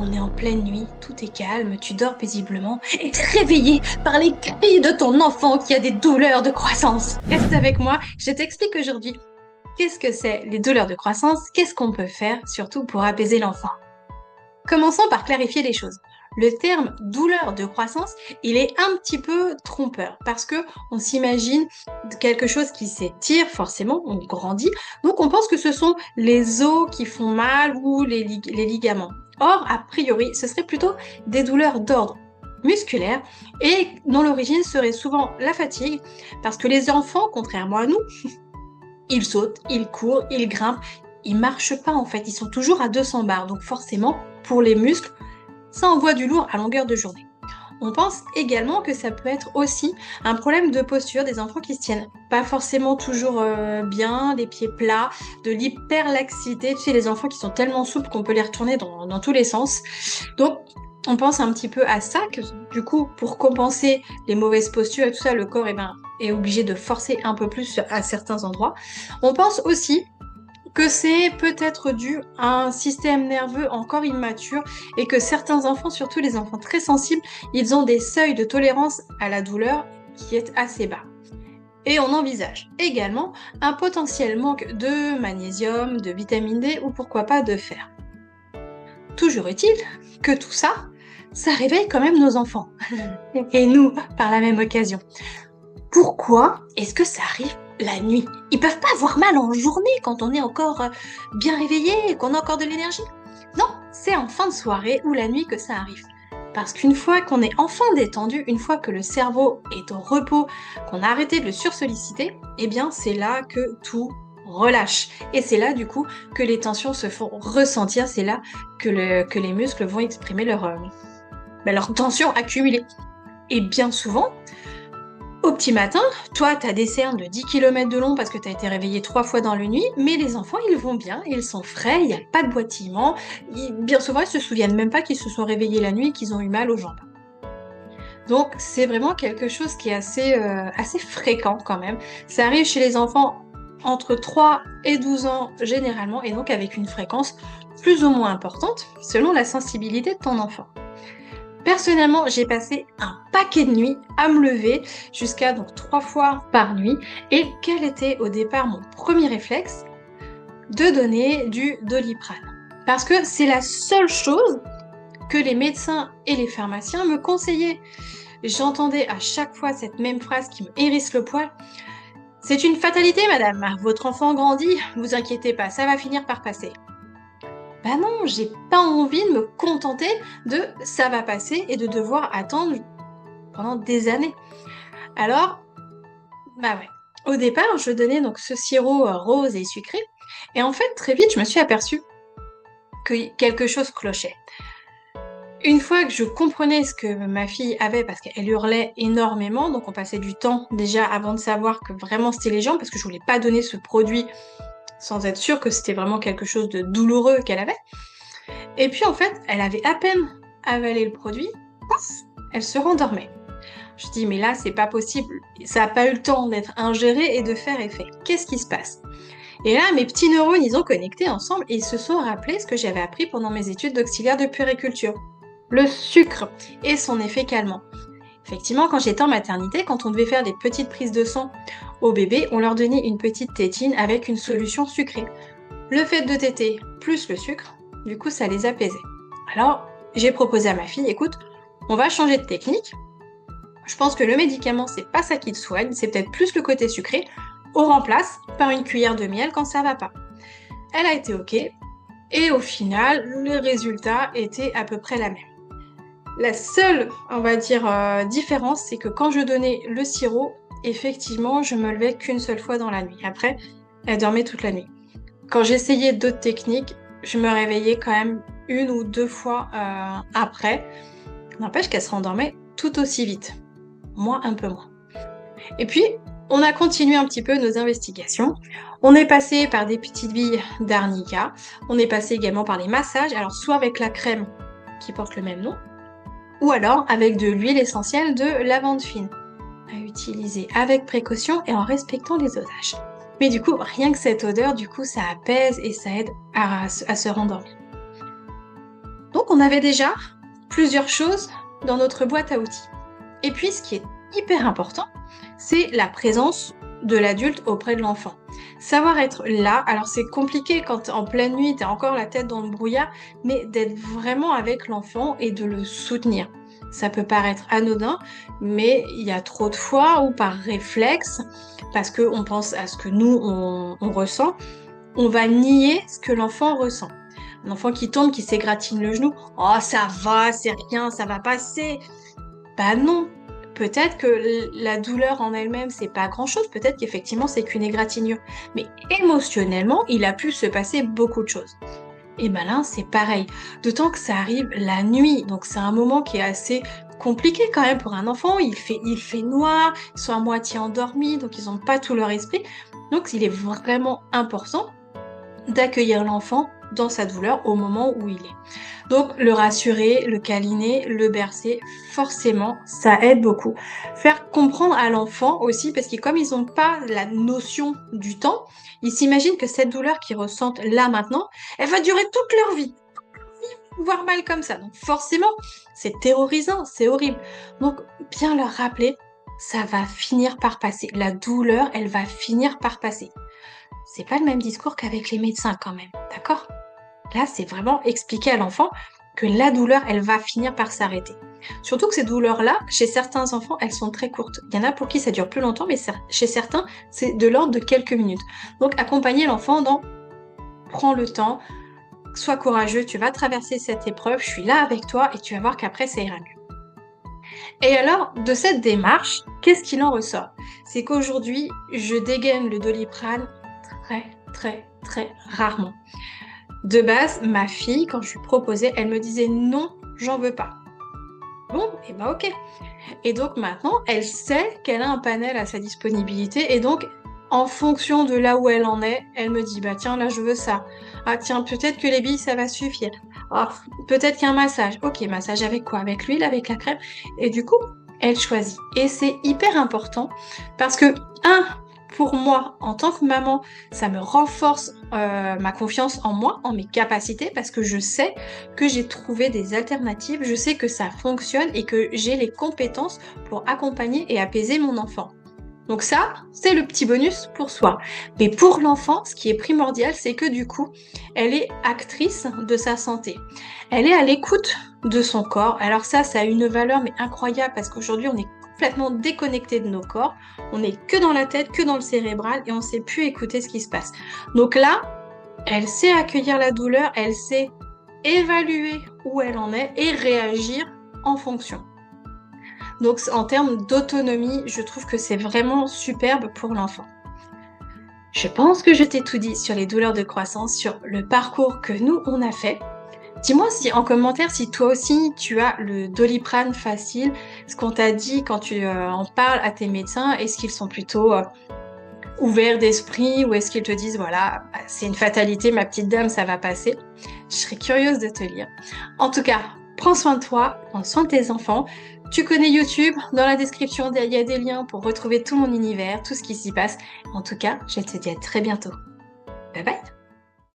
On est en pleine nuit, tout est calme, tu dors paisiblement et t'es réveillé par les cris de ton enfant qui a des douleurs de croissance. Reste avec moi, je t'explique aujourd'hui qu'est-ce que c'est les douleurs de croissance, qu'est-ce qu'on peut faire surtout pour apaiser l'enfant. Commençons par clarifier les choses. Le terme douleur de croissance, il est un petit peu trompeur parce que on s'imagine quelque chose qui s'étire, forcément, on grandit, donc on pense que ce sont les os qui font mal ou les ligaments. Or, a priori, ce serait plutôt des douleurs d'ordre musculaire et dont l'origine serait souvent la fatigue parce que les enfants, contrairement à nous, ils sautent, ils courent, ils grimpent, ils marchent pas en fait, ils sont toujours à 200 barres, donc forcément, pour les muscles, ça envoie du lourd à longueur de journée. On pense également que ça peut être aussi un problème de posture des enfants qui se tiennent pas forcément toujours bien, les pieds plats, de l'hyperlaxité, tu sais, les enfants qui sont tellement souples qu'on peut les retourner dans tous les sens. Donc, on pense un petit peu à ça, que du coup, pour compenser les mauvaises postures et tout ça, le corps est obligé de forcer un peu plus à certains endroits. On pense aussi que c'est peut-être dû à un système nerveux encore immature et que certains enfants, surtout les enfants très sensibles, ils ont des seuils de tolérance à la douleur qui est assez bas. Et on envisage également un potentiel manque de magnésium, de vitamine D ou pourquoi pas de fer. Toujours est-il que tout ça, ça réveille quand même nos enfants. Et nous, par la même occasion. Pourquoi est-ce que ça arrive la nuit? Ils peuvent pas avoir mal en journée quand on est encore bien réveillé et qu'on a encore de l'énergie. Non, c'est en fin de soirée ou la nuit que ça arrive. Parce qu'une fois qu'on est enfin détendu, une fois que le cerveau est au repos, qu'on a arrêté de le sursolliciter, eh bien c'est là que tout relâche. Et c'est là du coup que les tensions se font ressentir, c'est là que les muscles vont exprimer leur tension accumulée. Et bien souvent, au petit matin, toi, tu as des cernes de 10 km de long parce que tu as été réveillé 3 fois dans la nuit, mais les enfants, ils vont bien, ils sont frais, il n'y a pas de boitillement. Bien souvent, ils se souviennent même pas qu'ils se sont réveillés la nuit et qu'ils ont eu mal aux jambes. Donc, c'est vraiment quelque chose qui est assez fréquent quand même. Ça arrive chez les enfants entre 3 et 12 ans généralement, et donc avec une fréquence plus ou moins importante selon la sensibilité de ton enfant. Personnellement, j'ai passé un paquet de nuits à me lever jusqu'à donc 3 fois par nuit. Et quel était au départ mon premier réflexe? De donner du Doliprane. Parce que c'est la seule chose que les médecins et les pharmaciens me conseillaient. J'entendais à chaque fois cette même phrase qui me hérisse le poil. C'est une fatalité, madame. Votre enfant grandit, vous inquiétez pas, ça va finir par passer. Bah non, j'ai pas envie de me contenter de ça va passer et de devoir attendre pendant des années. Alors, bah ouais. Au départ, je donnais donc ce sirop rose et sucré. Et en fait, très vite, je me suis aperçue que quelque chose clochait. Une fois que je comprenais ce que ma fille avait, parce qu'elle hurlait énormément, donc on passait du temps déjà avant de savoir que vraiment c'était les jambes, parce que je voulais pas donner ce produit sans être sûre que c'était vraiment quelque chose de douloureux qu'elle avait. Et puis en fait, elle avait à peine avalé le produit, pouf, elle se rendormait. Je dis mais là c'est pas possible, ça n'a pas eu le temps d'être ingéré et de faire effet. Qu'est-ce qui se passe? Et là mes petits neurones ils ont connecté ensemble et ils se sont rappelé ce que j'avais appris pendant mes études d'auxiliaire de puériculture. Le sucre et son effet calmant. Effectivement, quand j'étais en maternité, quand on devait faire des petites prises de sang aux bébés, on leur donnait une petite tétine avec une solution sucrée. Le fait de téter plus le sucre, du coup, ça les apaisait. Alors, j'ai proposé à ma fille, écoute, on va changer de technique. Je pense que le médicament, c'est pas ça qui te soigne, c'est peut-être plus le côté sucré. On remplace par une cuillère de miel quand ça va pas. Elle a été OK, et au final, le résultat était à peu près la même. La seule, on va dire, différence, c'est que quand je donnais le sirop, effectivement, je me levais qu'une seule fois dans la nuit. Après, elle dormait toute la nuit. Quand j'essayais d'autres techniques, je me réveillais quand même 1 ou 2 fois après. N'empêche qu'elle se rendormait tout aussi vite. Moi, un peu moins. Et puis, on a continué un petit peu nos investigations. On est passé par des petites billes d'arnica. On est passé également par les massages. Alors, soit avec la crème qui porte le même nom, ou alors avec de l'huile essentielle de lavande fine, à utiliser avec précaution et en respectant les dosages. Mais du coup, rien que cette odeur, du coup, ça apaise et ça aide à se rendormir. Donc, on avait déjà plusieurs choses dans notre boîte à outils. Et puis, ce qui est hyper important, c'est la présence de l'adulte auprès de l'enfant. Savoir être là, alors c'est compliqué quand en pleine nuit, tu as encore la tête dans le brouillard, mais d'être vraiment avec l'enfant et de le soutenir. Ça peut paraître anodin, mais il y a trop de fois où par réflexe, parce qu'on pense à ce que nous, on ressent, on va nier ce que l'enfant ressent. Un enfant qui tombe, qui s'égratine le genou, oh ça va, c'est rien, ça va passer. Bah non, peut-être que la douleur en elle-même, c'est pas grand-chose, peut-être qu'effectivement c'est qu'une égratignure. Mais émotionnellement, il a pu se passer beaucoup de choses. Et ben là, c'est pareil. D'autant que ça arrive la nuit, donc c'est un moment qui est assez compliqué quand même pour un enfant. Il fait noir, ils sont à moitié endormis, donc ils n'ont pas tout leur esprit. Donc il est vraiment important d'accueillir l'enfant dans sa douleur au moment où il est. Donc le rassurer, le câliner, le bercer, forcément, ça aide beaucoup. Faire comprendre à l'enfant aussi, parce que comme ils n'ont pas la notion du temps, ils s'imaginent que cette douleur qu'ils ressentent là maintenant, elle va durer toute leur vie, voire mal comme ça. Donc forcément, c'est terrorisant, c'est horrible. Donc bien leur rappeler, ça va finir par passer. La douleur, elle va finir par passer. C'est pas le même discours qu'avec les médecins quand même, d'accord? Là, c'est vraiment expliquer à l'enfant que la douleur, elle va finir par s'arrêter. Surtout que ces douleurs-là, chez certains enfants, elles sont très courtes. Il y en a pour qui ça dure plus longtemps, mais chez certains, c'est de l'ordre de quelques minutes. Donc, accompagner l'enfant dans prends le temps, sois courageux, tu vas traverser cette épreuve, je suis là avec toi et tu vas voir qu'après, ça ira mieux. Et alors, de cette démarche, qu'est-ce qu'il en ressort? C'est qu'aujourd'hui, je dégaine le Doliprane très rarement. De base, ma fille, quand je lui proposais, elle me disait non, j'en veux pas. Bon, et ben ok. Et donc maintenant, elle sait qu'elle a un panel à sa disponibilité et donc en fonction de là où elle en est, elle me dit bah tiens là je veux ça. Ah tiens peut-être que les billes ça va suffire. Ah, peut-être qu'un massage. Ok, massage avec quoi? Avec l'huile, avec la crème. Et du coup, elle choisit. Et c'est hyper important parce que pour moi, en tant que maman, ça me renforce ma confiance en moi, en mes capacités, parce que je sais que j'ai trouvé des alternatives, je sais que ça fonctionne et que j'ai les compétences pour accompagner et apaiser mon enfant. Donc ça, c'est le petit bonus pour soi. Mais pour l'enfant, ce qui est primordial, c'est que du coup, elle est actrice de sa santé. Elle est à l'écoute de son corps. Alors ça a une valeur mais incroyable parce qu'aujourd'hui, on est complètement déconnecté de nos corps. On n'est que dans la tête, que dans le cérébral et on ne sait plus écouter ce qui se passe. Donc là, elle sait accueillir la douleur, elle sait évaluer où elle en est et réagir en fonction. Donc en termes d'autonomie, je trouve que c'est vraiment superbe pour l'enfant. Je pense que je t'ai tout dit sur les douleurs de croissance, sur le parcours que nous on a fait. Dis-moi en commentaire si toi aussi tu as le Doliprane facile, ce qu'on t'a dit quand tu en parles à tes médecins, est-ce qu'ils sont plutôt ouverts d'esprit ou est-ce qu'ils te disent voilà, c'est une fatalité ma petite dame, ça va passer. Je serais curieuse de te lire. En tout cas, prends soin de toi, prends soin de tes enfants. Tu connais YouTube, dans la description il y a des liens pour retrouver tout mon univers, tout ce qui s'y passe. En tout cas, je te dis à très bientôt. Bye bye!